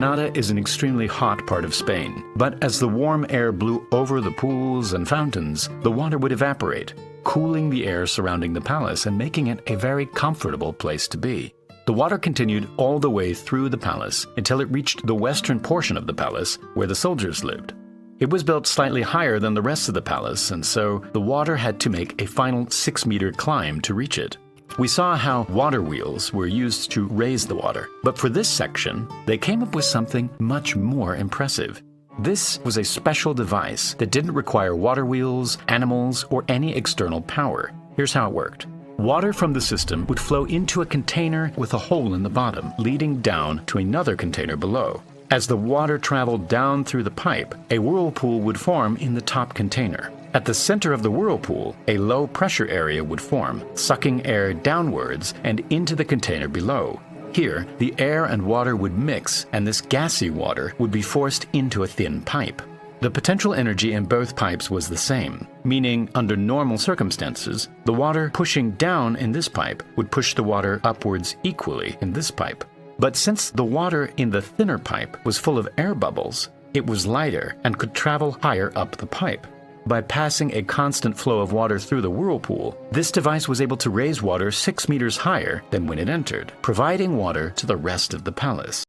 Granada is an extremely hot part of Spain, but as the warm air blew over the pools and fountains, the water would evaporate, cooling the air surrounding the palace and making it a very comfortable place to be. The water continued all the way through the palace until it reached the western portion of the palace where the soldiers lived. It was built slightly higher than the rest of the palace, and so the water had to make a final 6-meter climb to reach it. We saw how water wheels were used to raise the water, but for this section, they came up with something much more impressive. This was a special device that didn't require water wheels, animals, or any external power. Here's how it worked. Water from the system would flow into a container with a hole in the bottom, leading down to another container below. As the water traveled down through the pipe, a whirlpool would form in the top container. At the center of the whirlpool, a low-pressure area would form, sucking air downwards and into the container below. Here, the air and water would mix, and this gassy water would be forced into a thin pipe. The potential energy in both pipes was the same, meaning under normal circumstances, the water pushing down in this pipe would push the water upwards equally in this pipe. But since the water in the thinner pipe was full of air bubbles, it was lighter and could travel higher up the pipe. By passing a constant flow of water through the whirlpool, this device was able to raise water 6 meters higher than when it entered, providing water to the rest of the palace.